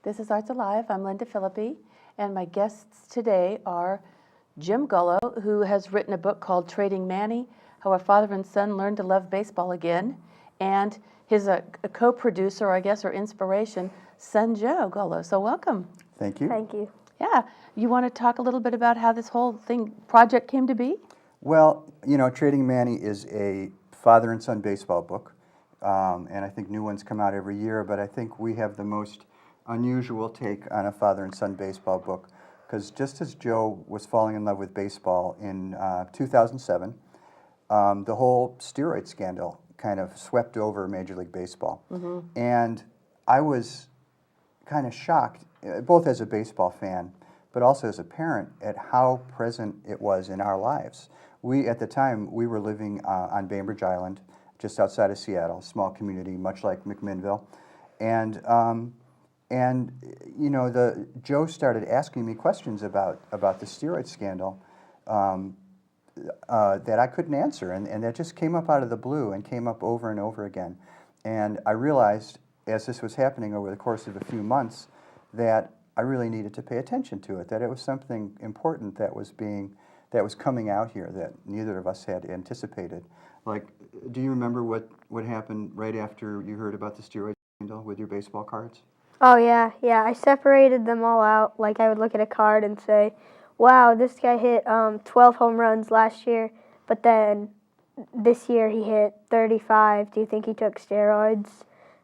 This is Arts Alive. I'm Lynda Phillippi, and my guests today are Jim Gullo, who has written a book called Trading Manny, How a Father and Son Learned to Love Baseball Again, and his a co-producer, I guess, or inspiration, son Joe Gullo. So welcome. Thank you. Thank you. Yeah. You want to talk a little bit about how this whole project came to be? Well, you know, Trading Manny is a father and son baseball book, and I think new ones come out every year, but I think we have the most unusual take on a father and son baseball book, because just as Joe was falling in love with baseball in 2007, the whole steroid scandal kind of swept over Major League Baseball. And I was kind of shocked, both as a baseball fan, but also as a parent, at how present it was in our lives. At the time, we were living on Bainbridge Island, just outside of Seattle, a small community, much like McMinnville. And you know, Joe started asking me questions about the steroid scandal that I couldn't answer, and that just came up out of the blue and came up over and over again. And I realized, as this was happening over the course of a few months, that I really needed to pay attention to it, that it was something important that was coming out here that neither of us had anticipated. Like, do you remember what happened right after you heard about the steroid scandal with your baseball cards? Oh, yeah. I separated them all out. Like, I would look at a card and say, wow, this guy hit 12 home runs last year, but then this year he hit 35. Do you think he took steroids?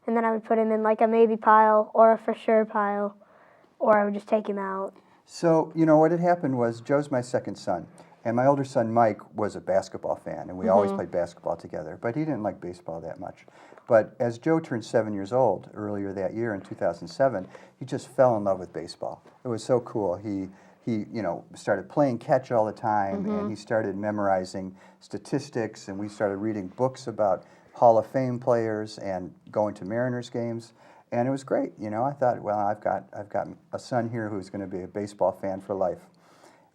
And then I would put him in like a maybe pile or a for sure pile, or I would just take him out. So, you know, what had happened was, Joe's my second son, and my older son Mike was a basketball fan, and we always played basketball together, but he didn't like baseball that much. But as Joe turned 7 years old earlier that year in 2007, he just fell in love with baseball. It was so cool. He you know, started playing catch all the time, and he started memorizing statistics, and we started reading books about Hall of Fame players and going to Mariners games. And it was great, you know. I thought, well, I've got a son here who's going to be a baseball fan for life.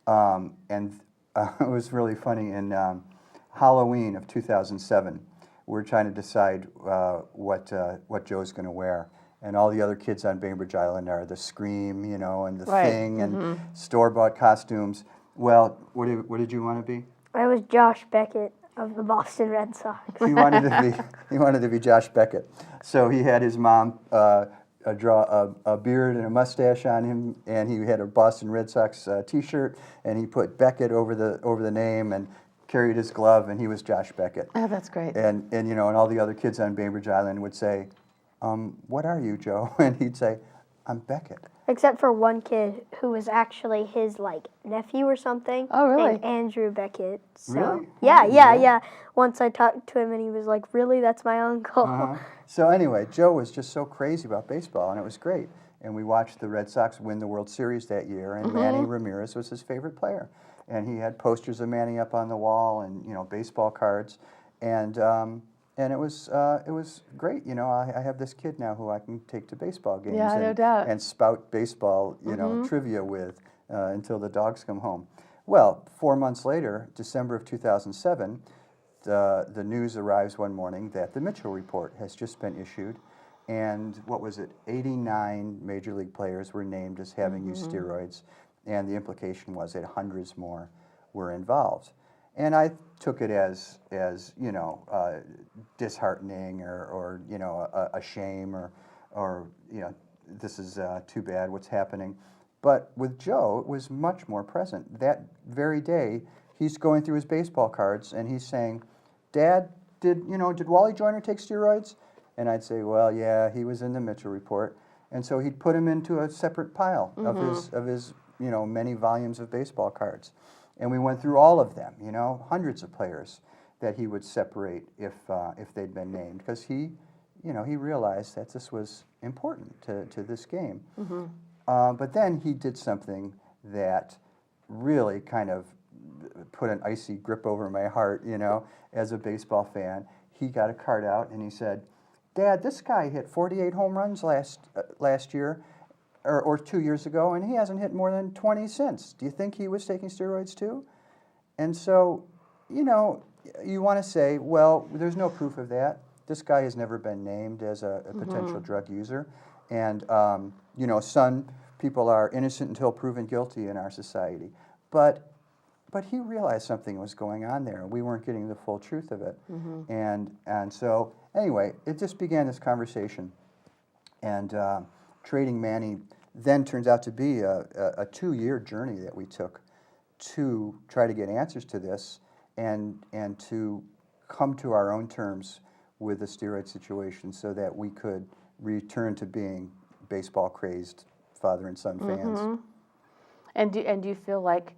It was really funny. In Halloween of 2007, we're trying to decide what Joe's going to wear, and all the other kids on Bainbridge Island are the Scream, you know, and the Thing, and store-bought costumes. Well, what did you want to be? I was Josh Beckett of the Boston Red Sox. He wanted to be Josh Beckett. So he had his mom draw a beard and a mustache on him, and he had a Boston Red Sox T-shirt, and he put Beckett over the name and carried his glove, and he was Josh Beckett. Oh, that's great. And you know, and all the other kids on Bainbridge Island would say, "What are you, Joe?" And he'd say, "I'm Beckett." Except for one kid who was actually his like nephew or something. Oh, really? Named Andrew Beckett. So, Really? Yeah. Once I talked to him and he was like, really, that's my uncle. So anyway, Joe was just so crazy about baseball, and it was great. And we watched the Red Sox win the World Series that year, and Manny Ramirez was his favorite player. And he had posters of Manny up on the wall, and you know, baseball cards, and it was great. You know, I have this kid now who I can take to baseball games, No doubt. and spout baseball, you know, trivia with until the dogs come home. Well, 4 months later, December of 2007, the news arrives one morning that the Mitchell Report has just been issued, and what was it? 89 major league players were named as having used steroids, and the implication was that hundreds more were involved. And I took it as you know, disheartening, or you know, a shame, or you know, this is too bad what's happening. But with Joe, it was much more present. That very day, he's going through his baseball cards and he's saying, "Dad, did Wally Joyner take steroids?" And I'd say, "Well, yeah, he was in the Mitchell Report." And so he'd put him into a separate pile of his you know, many volumes of baseball cards. And we went through all of them, you know, hundreds of players that he would separate if they'd been named, because he realized that this was important to this game. But then he did something that really kind of put an icy grip over my heart, you know, as a baseball fan. He got a card out and he said, "Dad, this guy hit 48 home runs last year, or 2 years ago, and he hasn't hit more than 20 since. Do you think he was taking steroids too?" And so, you know, you want to say, well, there's no proof of that. This guy has never been named as a potential drug user. And, some people are innocent until proven guilty in our society. But he realized something was going on there. We weren't getting the full truth of it. And so, anyway, it just began this conversation. And Trading Manny then turns out to be a 2-year journey that we took to try to get answers to this and to come to our own terms with the steroid situation so that we could return to being baseball-crazed father and son fans. And do you feel like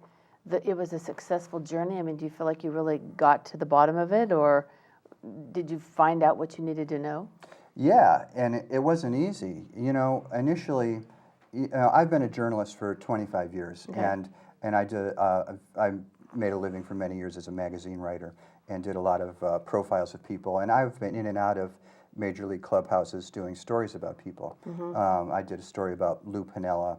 it was a successful journey? I mean, do you feel like you really got to the bottom of it, or did you find out what you needed to know? Yeah, and it wasn't easy. Initially, I've been a journalist for 25 years, and I made a living for many years as a magazine writer and did a lot of profiles of people. And I've been in and out of major league clubhouses doing stories about people. I did a story about Lou Piniella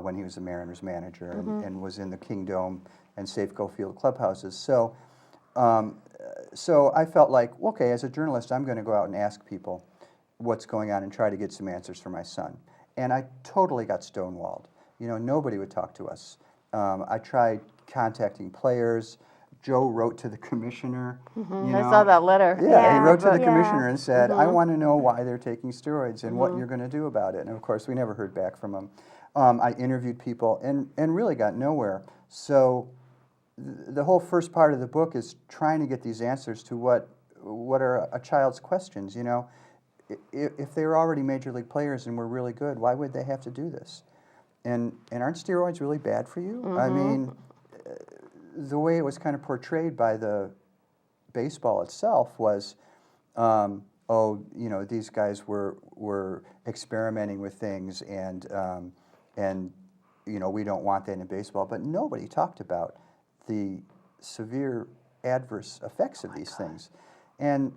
when he was the Mariners manager and was in the Kingdome and Safeco Field clubhouses. So I felt like, okay, as a journalist, I'm going to go out and ask people what's going on and try to get some answers for my son. And I totally got stonewalled. Nobody would talk to us. I tried contacting players. Joe wrote to the commissioner. I saw that letter. Yeah, he wrote to the Yeah. commissioner and said, I want to know why they're taking steroids and what you're going to do about it. And of course, we never heard back from him. I interviewed people and really got nowhere. So the whole first part of the book is trying to get these answers to what are a child's questions. If they were already major league players and were really good, why would they have to do this? And aren't steroids really bad for you? I mean, the way it was kind of portrayed by the baseball itself was, these guys were experimenting with things, and we don't want that in baseball. But nobody talked about the severe adverse effects of these things, and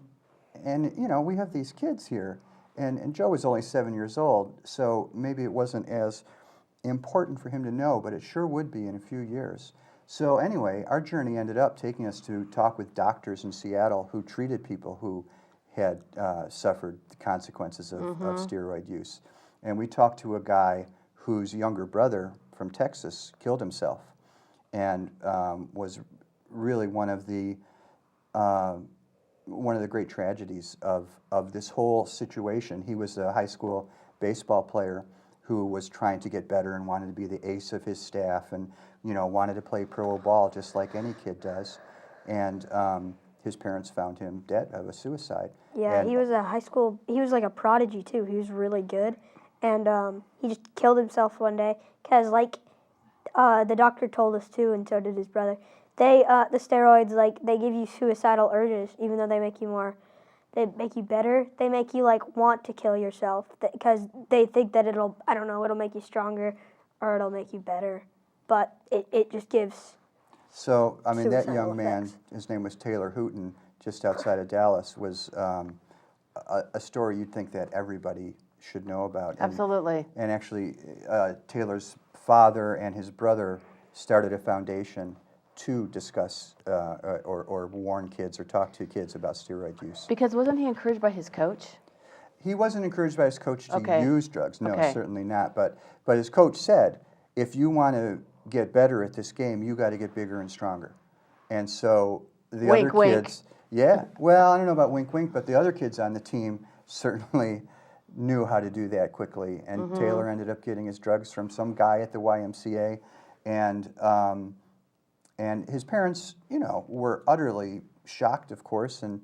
we have these kids here, and Joe was only 7 years old, so maybe it wasn't as important for him to know, but it sure would be in a few years. So anyway, our journey ended up taking us to talk with doctors in Seattle who treated people who had suffered the consequences of steroid use. And we talked to a guy whose younger brother from Texas killed himself and was really one of the great tragedies of this whole situation. He was a high school baseball player who was trying to get better and wanted to be the ace of his staff and wanted to play pro ball just like any kid does. And his parents found him dead of a suicide. Yeah, he was he was like a prodigy too. He was really good. And he just killed himself one day because the doctor told us too, and so did his brother. The steroids, they give you suicidal urges, even though they make you better. They make you want to kill yourself because they think that it'll make you stronger or it'll make you better. But it just gives. So, I mean, that suicidal young man, effects. his name was Taylor Hooton, just outside of Dallas, was a story you'd think that everybody should know about. And, Absolutely. And actually, Taylor's father and his brother started a foundation to discuss or warn kids or talk to kids about steroid use. Because wasn't he encouraged by his coach? He wasn't encouraged by his coach to Okay. use drugs. No, Okay. certainly not. But his coach said, if you want to get better at this game, you got to get bigger and stronger. And so the Wink, other wink. kids, yeah, well, I don't know about wink, wink, but the other kids on the team certainly knew how to do that quickly. And Taylor ended up getting his drugs from some guy at the YMCA, and his parents, were utterly shocked, of course, and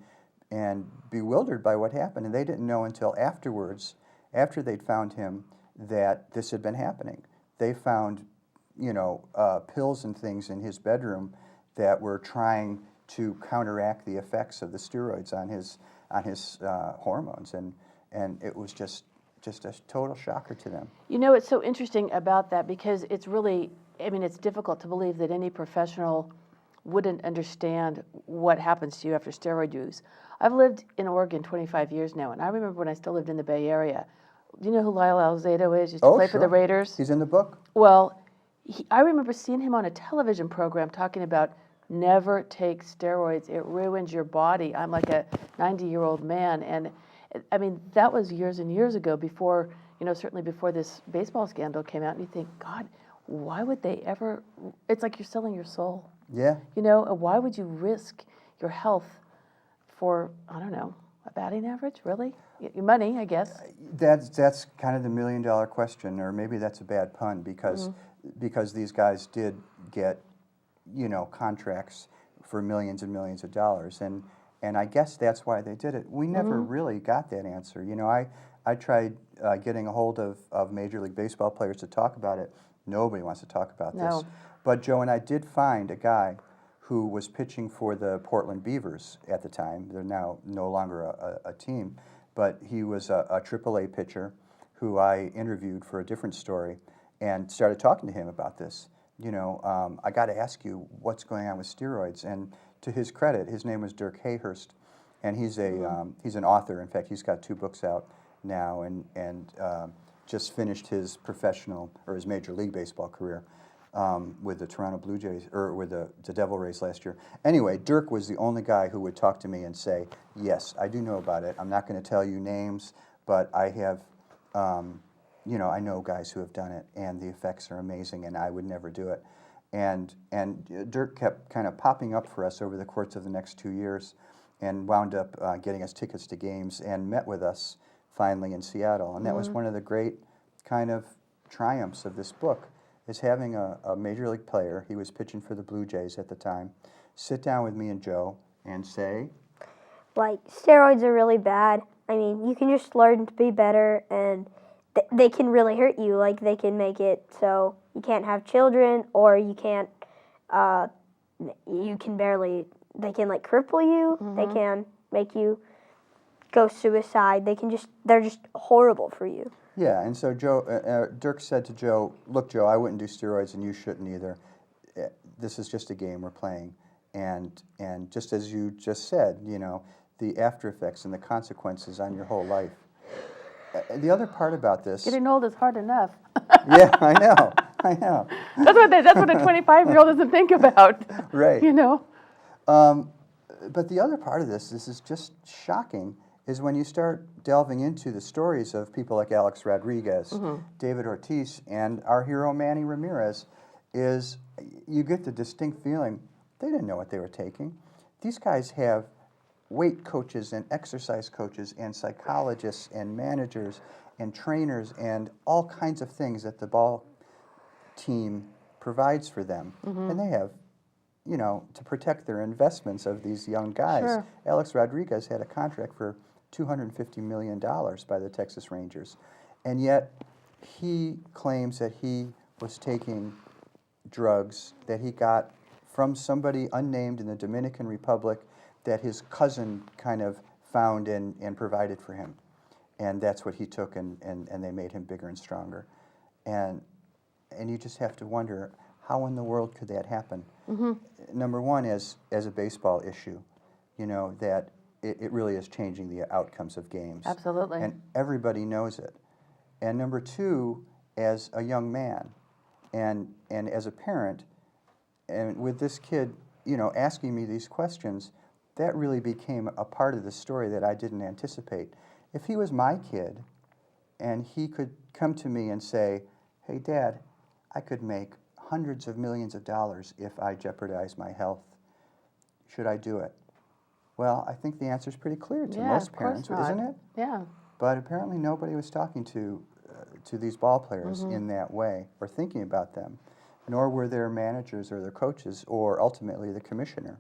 bewildered by what happened. And they didn't know until afterwards, after they'd found him, that this had been happening. They found, pills and things in his bedroom that were trying to counteract the effects of the steroids on his hormones, and it was just a total shocker to them. It's so interesting about that because it's really, it's difficult to believe that any professional wouldn't understand what happens to you after steroid use. I've lived in Oregon 25 years now, and I remember when I still lived in the Bay Area. Do you know who Lyle Alzado is? Used to play for the Raiders. He's in the book? Well, I remember seeing him on a television program talking about never take steroids. It ruins your body. I'm like a 90-year-old man, and I mean, that was years and years ago before, certainly before this baseball scandal came out, and you think, God, why would they ever, it's like you're selling your soul. Yeah. Why would you risk your health for, I don't know, a batting average, really? Your money, I guess. That's kind of the million-dollar question, or maybe that's a bad pun, because these guys did get, contracts for millions and millions of dollars, and I guess that's why they did it. We never really got that answer. I tried getting a hold of Major League Baseball players to talk about it. Nobody wants to talk about this. But Joe and I did find a guy who was pitching for the Portland Beavers at the time. They're now no longer a team, but he was a AAA pitcher who I interviewed for a different story and started talking to him about this. I got to ask you what's going on with steroids. And to his credit, his name was Dirk Hayhurst, and he's an author. In fact, he's got 2 books out now, and just finished his his Major League Baseball career with the Toronto Blue Jays, or with the Devil Rays last year. Anyway, Dirk was the only guy who would talk to me and say, yes, I do know about it. I'm not going to tell you names, but I have, I know guys who have done it, and the effects are amazing, and I would never do it. And Dirk kept kind of popping up for us over the course of the next 2 years, and wound up getting us tickets to games and met with us finally in Seattle. And that was one of the great kind of triumphs of this book, is having a Major League player, he was pitching for the Blue Jays at the time, sit down with me and Joe and say, like, steroids are really bad. I mean, you can just learn to be better, and they can really hurt you. Like, they can make it so you can't have children, or you can't, they can, like, cripple you. They can make you go suicide. They're just horrible for you. Yeah, and so Dirk said to Joe, look, Joe, I wouldn't do steroids, and you shouldn't either. This is just a game we're playing. And just as you just said, the after effects and the consequences on your whole life. The other part about this... Getting old is hard enough. Yeah, I know. That's what a 25-year-old doesn't think about. Right. But the other part of this is just shocking, is when you start delving into the stories of people like Alex Rodriguez, David Ortiz, and our hero Manny Ramirez, is you get the distinct feeling they didn't know what they were taking. These guys have weight coaches and exercise coaches and psychologists and managers and trainers and all kinds of things that the ball team provides for them. And they have, to protect their investments of these young guys. Sure. Alex Rodriguez had a contract for $250 million by the Texas Rangers. And yet he claims that he was taking drugs that he got from somebody unnamed in the Dominican Republic that his cousin kind of found and provided for him. And that's what he took, and they made him bigger and stronger. And you just have to wonder, how in the world could that happen? Number one, as a baseball issue, that it really is changing the outcomes of games. Absolutely. And everybody knows it. And number two, as a young man and as a parent, and with this kid, asking me these questions, that really became a part of the story that I didn't anticipate. If he was my kid and he could come to me and say, hey, Dad, I could make hundreds of millions of dollars if I jeopardize my health. Should I do it? Well, I think the answer is pretty clear to most parents, isn't it? Yeah. But apparently nobody was talking to these ball players in that way or thinking about them, nor were their managers or their coaches or ultimately the commissioner.